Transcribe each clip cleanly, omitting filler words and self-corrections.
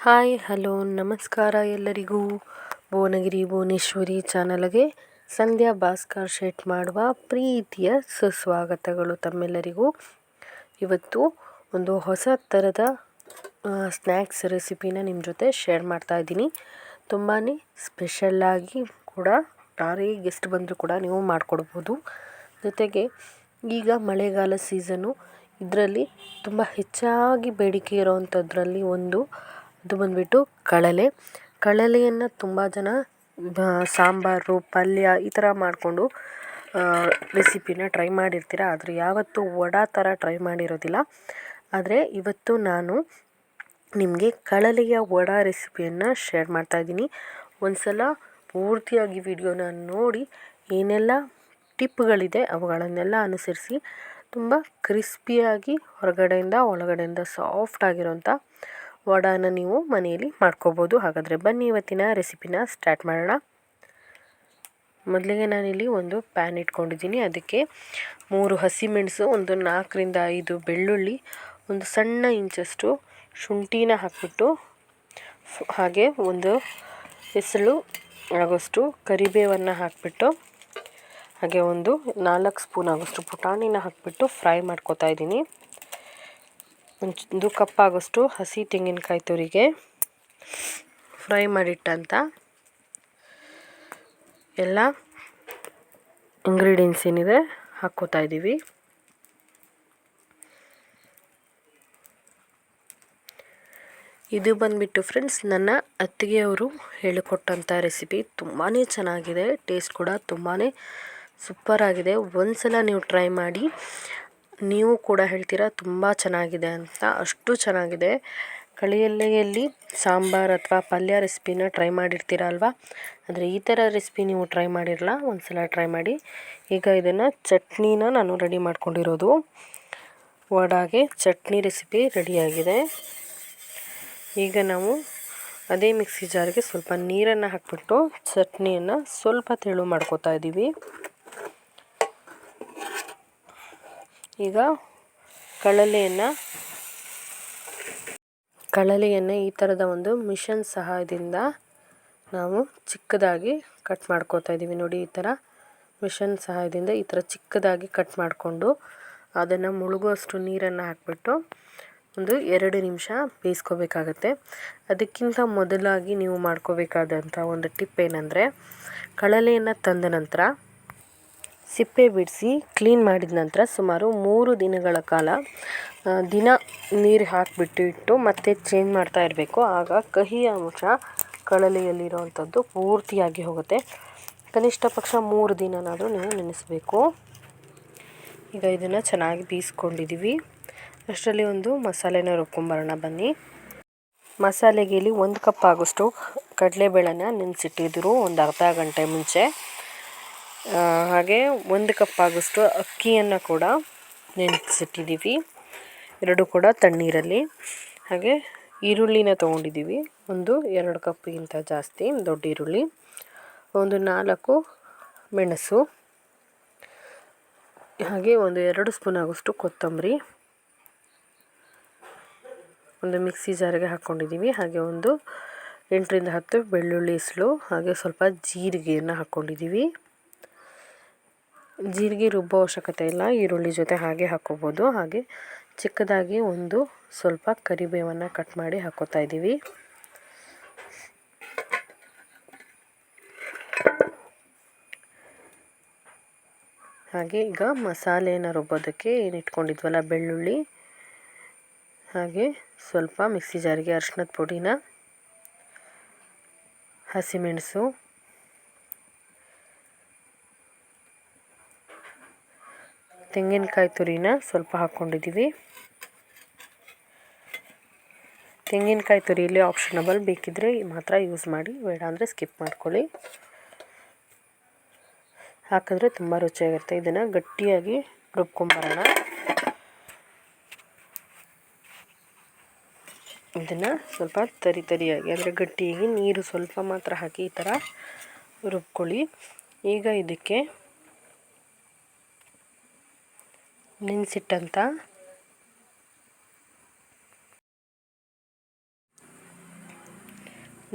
Hi hello ನಮಸ್ಕಾರ ಎಲ್ಲರಿಗೂ. ಭುವನಗಿರಿ ಚಾನಲ್ಗೆ ಸಂಧ್ಯಾ ಭಾಸ್ಕರ್ ಶೆಟ್ ಮಾಡುವ ಪ್ರೀತಿಯ ಸುಸ್ವಾಗತಗಳು ತಮ್ಮೆಲ್ಲರಿಗೂ. ಇವತ್ತು ಒಂದು ಹೊಸ ಥರದ ಸ್ನ್ಯಾಕ್ಸ್ ರೆಸಿಪಿನ ನಿಮ್ಮ ಜೊತೆ ಶೇರ್ ಮಾಡ್ತಾ ಇದ್ದೀನಿ. ತುಂಬಾ ಸ್ಪೆಷಲ್ಲಾಗಿ ಕೂಡ ಯಾರೇ ಗೆಸ್ಟ್ ಬಂದರೂ ಕೂಡ ನೀವು ಮಾಡಿಕೊಡ್ಬೋದು. ಜೊತೆಗೆ ಈಗ ಮಳೆಗಾಲ ಸೀಸನ್ನು, ಇದರಲ್ಲಿ ತುಂಬ ಹೆಚ್ಚಾಗಿ ಬೇಡಿಕೆ ಇರೋವಂಥದ್ರಲ್ಲಿ ಅದು ಬಂದುಬಿಟ್ಟು ಕಳಲೆಯನ್ನು ತುಂಬ ಜನ ಸಾಂಬಾರು, ಪಲ್ಯ ಈ ಥರ ಮಾಡಿಕೊಂಡು ರೆಸಿಪಿನ ಟ್ರೈ ಮಾಡಿರ್ತೀರ. ಆದರೆ ಯಾವತ್ತೂ ವಡಾ ಥರ ಟ್ರೈ ಮಾಡಿರೋದಿಲ್ಲ. ಆದರೆ ಇವತ್ತು ನಾನು ನಿಮಗೆ ಕಳಲೆಯ ವಡಾ ರೆಸಿಪಿಯನ್ನು ಶೇರ್ ಮಾಡ್ತಾಯಿದ್ದೀನಿ. ಒಂದು ಸಲ ಪೂರ್ತಿಯಾಗಿ ವಿಡಿಯೋನ ನೋಡಿ ಏನೆಲ್ಲ ಟಿಪ್ಗಳಿದೆ ಅವುಗಳನ್ನೆಲ್ಲ ಅನುಸರಿಸಿ ತುಂಬ ಕ್ರಿಸ್ಪಿಯಾಗಿ ಹೊರಗಡೆಯಿಂದ ಒಳಗಡೆಯಿಂದ ಸಾಫ್ಟ್ ಆಗಿರೋಂಥ ವಡಾನ ನೀವು ಮನೆಯಲ್ಲಿ ಮಾಡ್ಕೋಬೋದು. ಹಾಗಾದರೆ ಬನ್ನಿ ಇವತ್ತಿನ ರೆಸಿಪಿನ ಸ್ಟಾರ್ಟ್ ಮಾಡೋಣ. ಮೊದಲಿಗೆ ನಾನಿಲ್ಲಿ ಒಂದು ಪ್ಯಾನ್ ಇಟ್ಕೊಂಡಿದ್ದೀನಿ. ಅದಕ್ಕೆ 3 ಹಸಿಮೆಣಸು, ಒಂದು 4ರಿಂದ 5 ಬೆಳ್ಳುಳ್ಳಿ, ಒಂದು ಸಣ್ಣ ಇಂಚಷ್ಟು ಶುಂಠಿನ ಹಾಕಿಬಿಟ್ಟು, ಹಾಗೆ ಒಂದು ಎಸಳು ಆಗೋಷ್ಟು ಕರಿಬೇವನ್ನು ಹಾಕಿಬಿಟ್ಟು, ಹಾಗೆ ಒಂದು 4 ಸ್ಪೂನ್ ಆಗೋಷ್ಟು ಪುಟಾಣಿನ ಹಾಕಿಬಿಟ್ಟು ಫ್ರೈ ಮಾಡ್ಕೊತಾ ಇದ್ದೀನಿ. ಒಂದು ಕಪ್ ಆಗೋಷ್ಟು ಹಸಿ ತೆಂಗಿನಕಾಯಿ ತುರಿಗೆ ಫ್ರೈ ಮಾಡಿಟ್ಟಂಥ ಎಲ್ಲ ಇಂಗ್ರೀಡಿಯೆಂಟ್ಸ್ ಏನಿದೆ ಹಾಕ್ಕೋತಾ ಇದ್ದೀವಿ. ಇದು ಬಂದುಬಿಟ್ಟು ಫ್ರೆಂಡ್ಸ್ ನನ್ನ ಅತ್ತಿಗೆಯವರು ಹೇಳಿಕೊಟ್ಟಂಥ ರೆಸಿಪಿ. ತುಂಬಾ ಚೆನ್ನಾಗಿದೆ, ಟೇಸ್ಟ್ ಕೂಡ ತುಂಬಾ ಸೂಪರ್ ಆಗಿದೆ. ಒಂದ್ಸಲ ನೀವು ಟ್ರೈ ಮಾಡಿ, ನೀವು ಕೂಡ ಹೇಳ್ತೀರಾ ತುಂಬ ಚೆನ್ನಾಗಿದೆ ಅಂತ. ಅಷ್ಟು ಚೆನ್ನಾಗಿದೆ. ಕಳೆಯಲ್ಲಿ ಸಾಂಬಾರು ಅಥವಾ ಪಲ್ಯ ರೆಸಿಪಿನ ಟ್ರೈ ಮಾಡಿರ್ತೀರ ಅಲ್ವಾ, ಆದರೆ ಈ ಥರ ರೆಸಿಪಿ ನೀವು ಟ್ರೈ ಮಾಡಿರಲ್ಲ, ಒಂದ್ಸಲ ಟ್ರೈ ಮಾಡಿ. ಈಗ ಇದನ್ನು ಚಟ್ನಿನ ನಾನು ರೆಡಿ ಮಾಡ್ಕೊಂಡಿರೋದು. ವಡಾಗೆ ಚಟ್ನಿ ರೆಸಿಪಿ ರೆಡಿಯಾಗಿದೆ. ಈಗ ನಾವು ಅದೇ ಮಿಕ್ಸಿ ಜಾರಿಗೆ ಸ್ವಲ್ಪ ನೀರನ್ನು ಹಾಕಿಬಿಟ್ಟು ಚಟ್ನಿಯನ್ನು ಸ್ವಲ್ಪ ತೆಳು ಮಾಡ್ಕೋತಾ ಇದ್ದೀವಿ. ಈಗ ಕಳಲೆಯನ್ನು ಈ ಥರದ ಒಂದು ಮಿಷನ್ ಸಹಾಯದಿಂದ ನಾವು ಚಿಕ್ಕದಾಗಿ ಕಟ್ ಮಾಡ್ಕೋತಾ ಇದ್ದೀವಿ. ನೋಡಿ, ಈ ಥರ ಮಿಷನ್ ಸಹಾಯದಿಂದ ಈ ಥರ ಚಿಕ್ಕದಾಗಿ ಕಟ್ ಮಾಡಿಕೊಂಡು ಅದನ್ನು ಮುಳುಗುವಷ್ಟು ನೀರನ್ನು ಹಾಕಿಬಿಟ್ಟು ಒಂದು 2 ನಿಮಿಷ ಬೇಯಿಸ್ಕೋಬೇಕಾಗತ್ತೆ. ಅದಕ್ಕಿಂತ ಮೊದಲಾಗಿ ನೀವು ಮಾಡ್ಕೋಬೇಕಾದಂಥ ಒಂದು ಟಿಪ್ ಏನಂದರೆ, ಕಳಲೆಯನ್ನು ತಂದ ನಂತರ ಸಿಪ್ಪೆ ಬಿಡಿಸಿ ಕ್ಲೀನ್ ಮಾಡಿದ ನಂತರ ಸುಮಾರು 3 ದಿನಗಳ ಕಾಲ ದಿನ ನೀರು ಹಾಕಿಬಿಟ್ಟು ಇಟ್ಟು ಮತ್ತೆ ಚೇಂಜ್ ಮಾಡ್ತಾ ಇರಬೇಕು. ಆಗ ಕಹಿ ಅಂಶ ಕಳಲೆಯಲ್ಲಿರುವಂಥದ್ದು ಪೂರ್ತಿಯಾಗಿ ಹೋಗುತ್ತೆ. ಕನಿಷ್ಠ ಪಕ್ಷ 3 ದಿನನಾದರೂ ನೀವು ನೆನೆಸಬೇಕು. ಈಗ ಇದನ್ನು ಚೆನ್ನಾಗಿ ಬೀಸ್ಕೊಂಡಿದ್ದೀವಿ. ಅಷ್ಟರಲ್ಲಿ ಒಂದು ಮಸಾಲೆನ ರುಬ್ಕೊಂಬರೋಣ ಬನ್ನಿ. ಮಸಾಲೆಗೆ ಇಲ್ಲಿ 1 ಕಪ್ ಆಗೋಷ್ಟು ಕಡಲೆಬೇಳೆನ ನೆನೆಸಿಟ್ಟಿದ್ರು ಒಂದು ಅರ್ಧ ಗಂಟೆ ಮುಂಚೆ. ಹಾಗೆ 1 ಕಪ್ ಆಗೋಷ್ಟು ಅಕ್ಕಿಯನ್ನು ಕೂಡ ನೆನೆಸಿಟ್ಟಿದ್ದೀವಿ, 2 ಕೂಡ ತಣ್ಣೀರಲ್ಲಿ. ಹಾಗೆ ಈರುಳ್ಳಿನ ತೊಗೊಂಡಿದ್ದೀವಿ, ಒಂದು 2 ಕಪ್ಗಿಂತ ಜಾಸ್ತಿ ದೊಡ್ಡ ಈರುಳ್ಳಿ, ಒಂದು 4 ಮೆಣಸು, ಹಾಗೆ ಒಂದು 2 ಸ್ಪೂನ್ ಆಗೋಷ್ಟು ಕೊತ್ತಂಬರಿ ಒಂದು ಮಿಕ್ಸಿ ಜಾರಿಗೆ ಹಾಕ್ಕೊಂಡಿದ್ದೀವಿ. ಹಾಗೆ ಒಂದು 8ರಿಂದ 10 ಬೆಳ್ಳುಳ್ಳಿ ಎಸಳು, ಹಾಗೆ ಸ್ವಲ್ಪ ಜೀರಿಗೆಯನ್ನು ಹಾಕ್ಕೊಂಡಿದ್ದೀವಿ. ಜೀರಿಗೆ ರುಬ್ಬೋ ಅವಶ್ಯಕತೆ ಇಲ್ಲ, ಈರುಳ್ಳಿ ಜೊತೆ ಹಾಗೆ ಹಾಕ್ಕೋಬೋದು. ಹಾಗೆ ಚಿಕ್ಕದಾಗಿ ಒಂದು ಸ್ವಲ್ಪ ಕರಿಬೇವನ್ನು ಕಟ್ ಮಾಡಿ ಹಾಕ್ಕೋತಾ ಇದ್ದೀವಿ. ಹಾಗೆ ಈಗ ಮಸಾಲೆಯನ್ನು ರುಬ್ಬೋದಕ್ಕೆ ಏನು ಇಟ್ಕೊಂಡಿದ್ವಲ್ಲ, ಬೆಳ್ಳುಳ್ಳಿ, ಹಾಗೆ ಸ್ವಲ್ಪ ಮಿಕ್ಸಿ ಜಾರಿಗೆ ಅರಿಶಿಣದ ಪುಡಿನ, ಹಸಿಮೆಣಸು, ತೆಂಗಿನಕಾಯಿ ತುರಿನ ಸ್ವಲ್ಪ ಹಾಕ್ಕೊಂಡಿದ್ದೀವಿ. ತೆಂಗಿನಕಾಯಿ ತುರಿಯಲ್ಲಿ ಆಪ್ಷನಬಲ್, ಬೇಕಿದ್ದರೆ ಮಾತ್ರ ಯೂಸ್ ಮಾಡಿ, ಬೇಡ ಅಂದರೆ ಸ್ಕಿಪ್ ಮಾಡ್ಕೊಳ್ಳಿ. ಹಾಕಿದ್ರೆ ತುಂಬ ರುಚಿಯಾಗಿರುತ್ತೆ. ಇದನ್ನು ಗಟ್ಟಿಯಾಗಿ ರುಬ್ಕೊಂಬರೋಣ. ಇದನ್ನು ಸ್ವಲ್ಪ ತರಿಯಾಗಿ ಅಂದರೆ ಗಟ್ಟಿಯಾಗಿ ನೀರು ಸ್ವಲ್ಪ ಮಾತ್ರ ಹಾಕಿ ಈ ಥರ ರುಬ್ಕೊಳ್ಳಿ. ಈಗ ಇದಕ್ಕೆ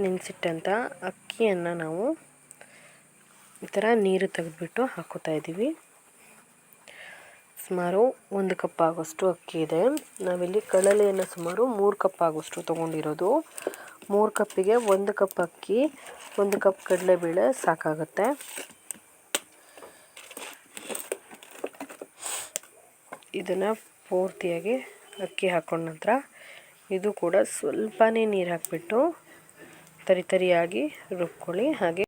ನೆನೆಸಿಟ್ಟಂಥ ಅಕ್ಕಿಯನ್ನು ನಾವು ಈ ಥರ ನೀರು ತೆಗೆದುಬಿಟ್ಟು ಹಾಕೋತಾ ಇದ್ದೀವಿ. ಸುಮಾರು 1 ಕಪ್ ಆಗೋಷ್ಟು ಅಕ್ಕಿ ಇದೆ. ನಾವಿಲ್ಲಿ ಕಡಲೆಯನ್ನು ಸುಮಾರು 3 ಕಪ್ ಆಗೋಷ್ಟು ತೊಗೊಂಡಿರೋದು. 3 ಕಪ್ಪಿಗೆ 1 ಕಪ್ ಅಕ್ಕಿ, 1 ಕಪ್ ಕಡಲೆಬೇಳೆ ಸಾಕಾಗುತ್ತೆ. ಇದನ್ನು ಪೂರ್ತಿಯಾಗಿ ಅಕ್ಕಿ ಹಾಕೊಂಡ ನಂತರ ಇದು ಕೂಡ ಸ್ವಲ್ಪನೇ ನೀರು ಹಾಕಿಬಿಟ್ಟು ತರಿಯಾಗಿ ರುಬ್ಕೊಳ್ಳಿ. ಹಾಗೆ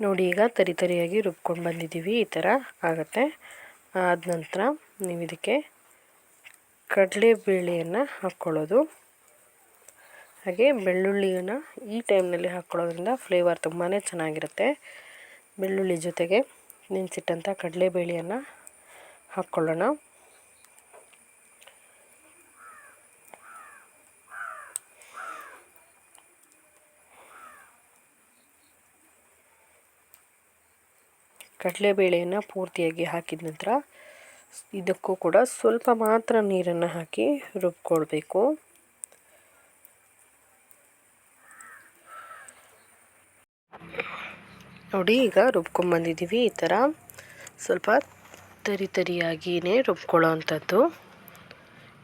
ನೋಡಿ, ಈಗ ತರಿಯಾಗಿ ರುಬ್ಕೊಂಡು ಬಂದಿದ್ದೀವಿ. ಈ ಥರ ಆಗುತ್ತೆ. ಆದ ನಂತರ ನೀವು ಇದಕ್ಕೆ ಕಡಲೆಬೇಳೆಯನ್ನು ಹಾಕ್ಕೊಳ್ಳೋದು, ಹಾಗೆ ಬೆಳ್ಳುಳ್ಳಿಯನ್ನು ಈ ಟೈಮ್ನಲ್ಲಿ ಹಾಕ್ಕೊಳ್ಳೋದ್ರಿಂದ ಫ್ಲೇವರ್ ತುಂಬಾ ಚೆನ್ನಾಗಿರುತ್ತೆ. ಬೆಳ್ಳುಳ್ಳಿ ಜೊತೆಗೆ ನೆನೆಸಿಟ್ಟಂಥ ಕಡಲೆಬೇಳೆಯನ್ನು ಹಾಕ್ಕೊಳ್ಳೋಣ. ಕಡಲೆಬೇಳೆಯನ್ನು ಪೂರ್ತಿಯಾಗಿ ಹಾಕಿದ ನಂತರ ಇದಕ್ಕೂ ಕೂಡ ಸ್ವಲ್ಪ ಮಾತ್ರ ನೀರನ್ನು ಹಾಕಿ ರುಬ್ಕೊಳ್ಬೇಕು. ನೋಡಿ, ಈಗ ರುಬ್ಕೊಂಡ್ಬಂದಿದ್ದೀವಿ. ಈ ಥರ ಸ್ವಲ್ಪ ತರಿಯಾಗಿಯೇ ರುಬ್ಕೊಳ್ಳೋ ಅಂಥದ್ದು.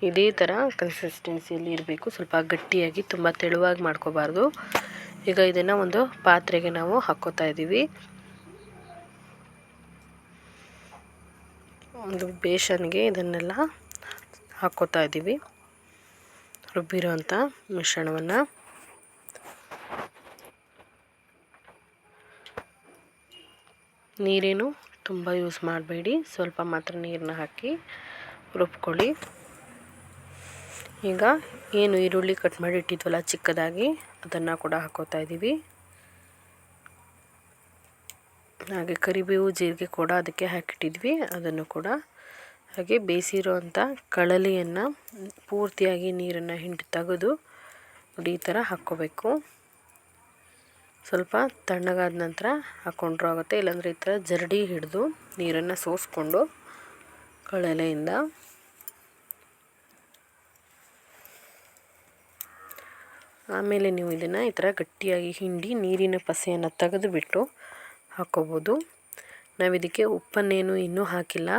ಇದೇ ಥರ ಕನ್ಸಿಸ್ಟೆನ್ಸಿಯಲ್ಲಿ ಇರಬೇಕು. ಸ್ವಲ್ಪ ಗಟ್ಟಿಯಾಗಿ ತುಂಬ ತೆಳುವಾಗಿ ಮಾಡ್ಕೋಬಾರ್ದು. ಈಗ ಇದನ್ನು ಒಂದು ಪಾತ್ರೆಗೆ ನಾವು ಹಾಕ್ಕೋತಾ ಇದ್ದೀವಿ. ಒಂದು ಬೇಸನ್ಗೆ ಇದನ್ನೆಲ್ಲ ಹಾಕ್ಕೋತಾ ಇದ್ದೀವಿ, ರುಬ್ಬಿರೋಂಥ ಮಿಶ್ರಣವನ್ನು. ನೀರೇನು ತುಂಬ ಯೂಸ್ ಮಾಡಬೇಡಿ, ಸ್ವಲ್ಪ ಮಾತ್ರ ನೀರನ್ನ ಹಾಕಿ ರುಬ್ಕೊಳ್ಳಿ. ಈಗ ಏನು ಈರುಳ್ಳಿ ಕಟ್ ಮಾಡಿ ಇಟ್ಟಿದ್ವಲ್ಲ ಚಿಕ್ಕದಾಗಿ, ಅದನ್ನು ಕೂಡ ಹಾಕ್ಕೋತಾ ಇದ್ದೀವಿ. ಹಾಗೆ ಕರಿಬೇವು ಜೀರಿಗೆ ಕೂಡ ಅದಕ್ಕೆ ಹಾಕಿಟ್ಟಿದ್ವಿ, ಅದನ್ನು ಕೂಡ. ಹಾಗೆ ಬೇಯಿಸಿರೋಂಥ ಕಡಲೆಯನ್ನು ಪೂರ್ತಿಯಾಗಿ ನೀರನ್ನು ಹಿಂಡಿ ತೆಗೆದು ನೋಡಿ ಈ ಥರ ಹಾಕ್ಕೋಬೇಕು. ಸ್ವಲ್ಪ ತಣ್ಣಗಾದ ನಂತರ ಹಾಕ್ಕೊಂಡ್ರೂ ಆಗುತ್ತೆ, ಇಲ್ಲಾಂದರೆ ಈ ಥರ ಜರಡಿ ಹಿಡಿದು ನೀರನ್ನು ಸೋಸ್ಕೊಂಡು ಕಡಲೆಯಿಂದ ಆಮೇಲೆ ನೀವು ಇದನ್ನು ಈ ಥರ ಗಟ್ಟಿಯಾಗಿ ಹಿಂಡಿ ನೀರಿನ ಪಸೆಯನ್ನು ತೆಗೆದುಬಿಟ್ಟು ಹಾಕ್ಕೋಬೋದು. ನಾವಿದಕ್ಕೆ ಉಪ್ಪನ್ನೇನು ಇನ್ನೂ ಹಾಕಿಲ್ಲ.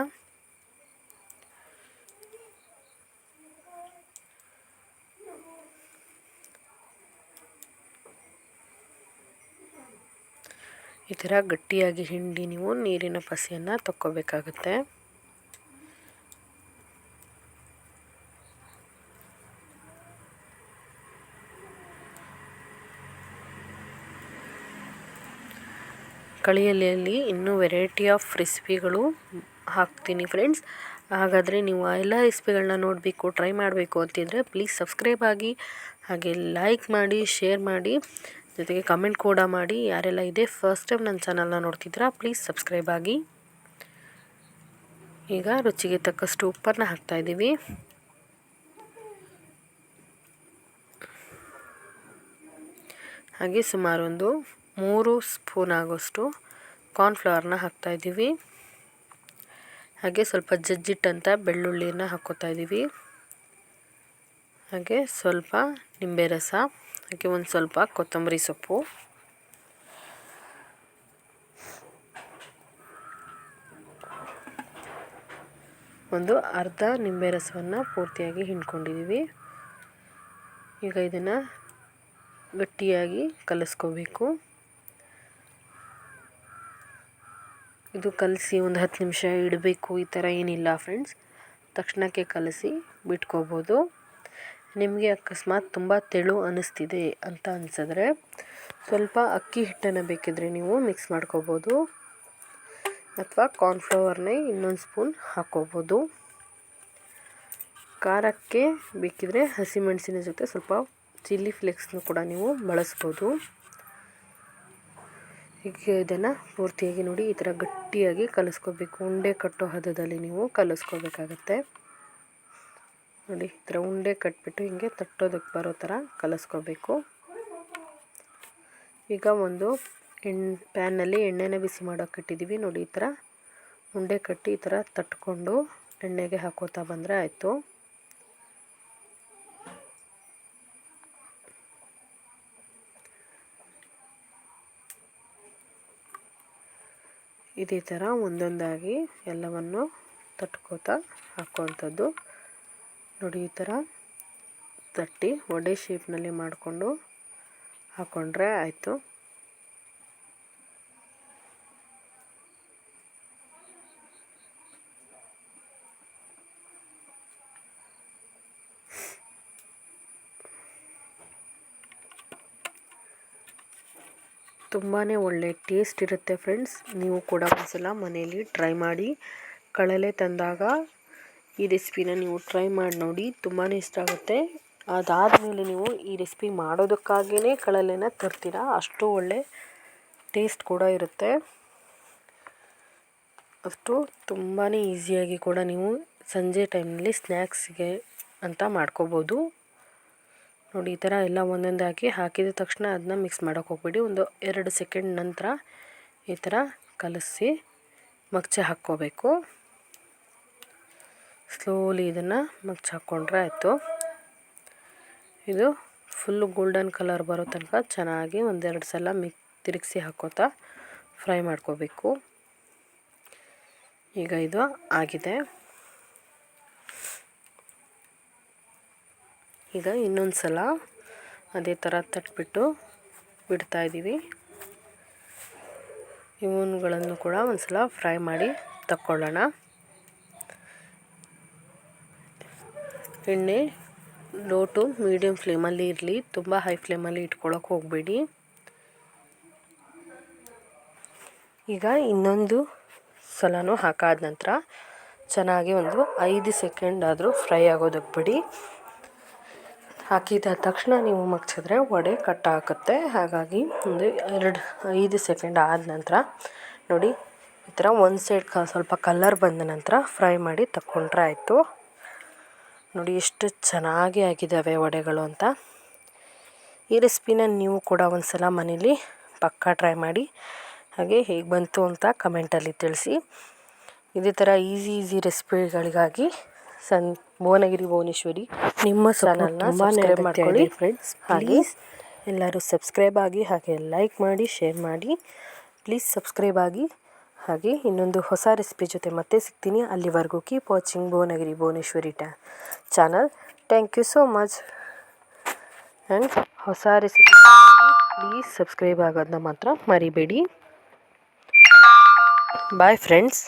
ಈ ಥರ ಗಟ್ಟಿಯಾಗಿ ಹಿಂಡಿ ನೀವು ನೀರಿನ ಪಸೆಯನ್ನು ತಕ್ಕೋಬೇಕಾಗುತ್ತೆ. ಕಳಿಯಲ್ಲಿ ಇನ್ನೂ ವೆರೈಟಿ ಆಫ್ ರೆಸಿಪಿಗಳು ಹಾಕ್ತೀನಿ ಫ್ರೆಂಡ್ಸ್. ಹಾಗಾದರೆ ನೀವು ಎಲ್ಲ ರೆಸಿಪಿಗಳನ್ನ ನೋಡಬೇಕು, ಟ್ರೈ ಮಾಡಬೇಕು ಅಂತಿದ್ರೆ ಪ್ಲೀಸ್ ಸಬ್ಸ್ಕ್ರೈಬ್ ಆಗಿ, ಹಾಗೆ ಲೈಕ್ ಮಾಡಿ, ಶೇರ್ ಮಾಡಿ, ಜೊತೆಗೆ ಕಮೆಂಟ್ ಕೂಡ ಮಾಡಿ. ಯಾರೆಲ್ಲ ಇದೇ ಫಸ್ಟ್ ಟೈಮ್ ನನ್ನ ಚಾನಲ್ನ ನೋಡ್ತಿದ್ದೀರಾ ಪ್ಲೀಸ್ ಸಬ್ಸ್ಕ್ರೈಬ್ ಆಗಿ. ಈಗ ರುಚಿಗೆ ತಕ್ಕಷ್ಟು ಉಪ್ಪನ್ನು ಹಾಕ್ತಾಯಿದ್ದೀವಿ. ಹಾಗೆ ಸುಮಾರು ಒಂದು 3 ಸ್ಪೂನ್ ಆಗೋಷ್ಟು ಕಾರ್ನ್ಫ್ಲವರ್ನ ಹಾಕ್ತಾಯಿದ್ದೀವಿ. ಹಾಗೆ ಸ್ವಲ್ಪ ಜಜ್ಜಿಟ್ಟಂಥ ಬೆಳ್ಳುಳ್ಳಿಯನ್ನು ಹಾಕ್ಕೋತಾ ಇದ್ದೀವಿ. ಹಾಗೆ ಸ್ವಲ್ಪ ನಿಂಬೆ ರಸ, ಹಾಗೆ ಒಂದು ಸ್ವಲ್ಪ ಕೊತ್ತಂಬರಿ ಸೊಪ್ಪು, ಒಂದು ಅರ್ಧ ನಿಂಬೆ ರಸವನ್ನು ಪೂರ್ತಿಯಾಗಿ ಹಿಂಡ್ಕೊಂಡಿದ್ದೀವಿ. ಈಗ ಇದನ್ನು ಗಟ್ಟಿಯಾಗಿ ಕಲಿಸ್ಕೋಬೇಕು. ಇದು ಕಲಸಿ ಒಂದು 10 ನಿಮಿಷ ಇಡಬೇಕು, ಈ ಥರ ಏನಿಲ್ಲ ಫ್ರೆಂಡ್ಸ್. ತಕ್ಷಣಕ್ಕೆ ಕಲಸಿ ಬಿಟ್ಕೋಬೋದು. ನಿಮಗೆ ಅಕಸ್ಮಾತ್ ತುಂಬ ತೆಳು ಅನ್ನಿಸ್ತಿದೆ ಅಂತ ಅನಿಸಿದ್ರೆ ಸ್ವಲ್ಪ ಅಕ್ಕಿ ಹಿಟ್ಟನ್ನು ಬೇಕಿದ್ರೆ ನೀವು ಮಿಕ್ಸ್ ಮಾಡ್ಕೋಬೋದು, ಅಥವಾ ಕಾರ್ನ್ಫ್ಲವರ್ನೇ ಇನ್ನೊಂದು ಸ್ಪೂನ್ ಹಾಕ್ಕೋಬೋದು. ಖಾರಕ್ಕೆ ಬೇಕಿದ್ರೆ ಹಸಿಮೆಣಸಿನ ಜೊತೆ ಸ್ವಲ್ಪ ಚಿಲ್ಲಿ ಫ್ಲೇಕ್ಸ್ನು ಕೂಡ ನೀವು ಬಳಸ್ಬೋದು. ಈಗ ಇದನ್ನು ಪೂರ್ತಿಯಾಗಿ ನೋಡಿ ಈ ಥರ ಗಟ್ಟಿಯಾಗಿ ಕಲಿಸ್ಕೋಬೇಕು. ಉಂಡೆ ಕಟ್ಟೋ ಹದದಲ್ಲಿ ನೀವು ಕಲಿಸ್ಕೋಬೇಕಾಗತ್ತೆ. ನೋಡಿ ಈ ಥರ ಉಂಡೆ ಕಟ್ಬಿಟ್ಟು ಹಿಂಗೆ ತಟ್ಟೋದಕ್ಕೆ ಬರೋ ಥರ ಕಲಿಸ್ಕೋಬೇಕು. ಈಗ ಒಂದು ಪ್ಯಾನ್ನಲ್ಲಿ ಎಣ್ಣೆನ ಬಿಸಿ ಮಾಡೋಕೆ ಇಟ್ಟಿದ್ದೀವಿ. ನೋಡಿ ಈ ಥರ ಉಂಡೆ ಕಟ್ಟಿ ಈ ಥರ ತಟ್ಕೊಂಡು ಎಣ್ಣೆಗೆ ಹಾಕೋತಾ ಬಂದರೆ ಆಯಿತು. ಇದೇ ಥರ ಒಂದೊಂದಾಗಿ ಎಲ್ಲವನ್ನು ತಟ್ಕೋತಾ ಹಾಕುವಂಥದ್ದು. ನೋಡಿ ಈ ಥರ ತಟ್ಟಿ ವಡೆ ಶೇಪ್ನಲ್ಲಿ ಮಾಡಿಕೊಂಡು ಹಾಕ್ಕೊಂಡ್ರೆ ಆಯಿತು. ತುಂಬಾ ಒಳ್ಳೆ ಟೇಸ್ಟ್ ಇರುತ್ತೆ ಫ್ರೆಂಡ್ಸ್. ನೀವು ಕೂಡ ಒಂದ್ಸಲ ಮನೆಯಲ್ಲಿ ಟ್ರೈ ಮಾಡಿ. ಕಳಲೆ ತಂದಾಗ ಈ ರೆಸಿಪಿನ ನೀವು ಟ್ರೈ ಮಾಡಿ ನೋಡಿ, ತುಂಬಾ ಇಷ್ಟ ಆಗುತ್ತೆ. ಅದಾದಮೇಲೆ ನೀವು ಈ ರೆಸಿಪಿ ಮಾಡೋದಕ್ಕಾಗಿಯೇ ಕಳಲೆನ ತರ್ತೀರಾ, ಅಷ್ಟು ಒಳ್ಳೆ ಟೇಸ್ಟ್ ಕೂಡ ಇರುತ್ತೆ. ಅಷ್ಟು ತುಂಬಾ ಈಸಿಯಾಗಿ ಕೂಡ ನೀವು ಸಂಜೆ ಟೈಮ್ನಲ್ಲಿ ಸ್ನ್ಯಾಕ್ಸ್ಗೆ ಅಂತ ಮಾಡ್ಕೋಬೋದು. ನೋಡಿ ಈ ಥರ ಎಲ್ಲ ಒಂದೊಂದಾಗಿ ಹಾಕಿದ ತಕ್ಷಣ ಅದನ್ನ ಮಿಕ್ಸ್ ಮಾಡೋಕ್ಕೆ ಹೋಗ್ಬೇಡಿ. ಒಂದು 2 ಸೆಕೆಂಡ್ ನಂತರ ಈ ಥರ ಕಲಸಿ ಮಗ್ಚೆ ಹಾಕ್ಕೋಬೇಕು. ಸ್ಲೋಲಿ ಇದನ್ನು ಮಗ್ಚೆ ಹಾಕ್ಕೊಂಡ್ರೆ ಆಯಿತು. ಇದು ಫುಲ್ಲು ಗೋಲ್ಡನ್ ಕಲರ್ ಬರೋ ತನಕ ಚೆನ್ನಾಗಿ 1-2 ಸಲ ತಿರುಗಿಸಿ ಹಾಕೋತಾ ಫ್ರೈ ಮಾಡ್ಕೋಬೇಕು. ಈಗ ಇದು ಆಗಿದೆ. ಈಗ ಇನ್ನೊಂದು ಸಲ ಅದೇ ಥರ ತಟ್ಬಿಟ್ಟು ಬಿಡ್ತಾಯಿದ್ದೀವಿ. ಇವನ್ನುಗಳನ್ನು ಕೂಡ ಒಂದು ಸಲ ಫ್ರೈ ಮಾಡಿ ತಕ್ಕೊಳ್ಳೋಣ. ಎಣ್ಣೆ ಲೋ ಟು ಮೀಡಿಯಮ್ ಫ್ಲೇಮಲ್ಲಿ ಇರಲಿ, ತುಂಬ ಹೈ ಫ್ಲೇಮಲ್ಲಿ ಇಟ್ಕೊಳ್ಳೋಕೆ ಹೋಗಬೇಡಿ. ಈಗ ಇನ್ನೊಂದು ಸಲನೂ ಹಾಕಾದ ನಂತರ ಚೆನ್ನಾಗಿ ಒಂದು 5 ಸೆಕೆಂಡ್ ಆದರೂ ಫ್ರೈ ಆಗೋದಕ್ಕೆ ಬಿಡಿ. ಹಾಕಿದ ತಕ್ಷಣ ನೀವು ಮಗ್ಚಿದ್ರೆ ವಡೆ ಕಟ್ಟ ಹಾಕುತ್ತೆ. ಹಾಗಾಗಿ ಒಂದು 5 ಸೆಕೆಂಡ್ ಆದ ನಂತರ ನೋಡಿ ಈ ಥರ ಒಂದು ಸೈಡ್ ಸ್ವಲ್ಪ ಕಲರ್ ಬಂದ ನಂತರ ಫ್ರೈ ಮಾಡಿ ತಕ್ಕೊಂಡ್ರೆ ಆಯಿತು. ನೋಡಿ ಎಷ್ಟು ಚೆನ್ನಾಗಿ ಆಗಿದ್ದಾವೆ ವಡೆಗಳು ಅಂತ. ಈ ರೆಸಿಪಿನ ನೀವು ಕೂಡ ಒಂದು ಸಲ ಮನೇಲಿ ಪಕ್ಕಾ ಟ್ರೈ ಮಾಡಿ. ಹಾಗೆ ಹೇಗೆ ಬಂತು ಅಂತ ಕಮೆಂಟಲ್ಲಿ ತಿಳಿಸಿ. ಇದೇ ಥರ ಈಸಿ ರೆಸಿಪಿಗಳಿಗಾಗಿ ಭುವನಗಿರಿ ಭುವನೇಶ್ವರಿ ನಿಮ್ಮ ಚಾನಲ್ನ ಸಬ್ಸ್ಕ್ರೈಬ್ ಮಾಡ್ಕೊಳ್ಳಿ ಫ್ರೆಂಡ್ಸ್. ಹಾಗೆ ಎಲ್ಲರೂ ಸಬ್ಸ್ಕ್ರೈಬ್ ಆಗಿ, ಹಾಗೆ ಲೈಕ್ ಮಾಡಿ, ಶೇರ್ ಮಾಡಿ. ಪ್ಲೀಸ್ ಸಬ್ಸ್ಕ್ರೈಬ್ ಆಗಿ. ಹಾಗೆ ಇನ್ನೊಂದು ಹೊಸ ರೆಸಿಪಿ ಜೊತೆ ಮತ್ತೆ ಸಿಗ್ತೀನಿ. ಅಲ್ಲಿವರೆಗೂ keep watching Bhuvanagiri Bhuvaneshwari channel. Thank you so much. And ಹೊಸ ರೆಸಿಪಿ ಪ್ಲೀಸ್ ಸಬ್ಸ್ಕ್ರೈಬ್ ಆಗೋದನ್ನ ಮಾತ್ರ ಮರಿಬೇಡಿ. Bye friends.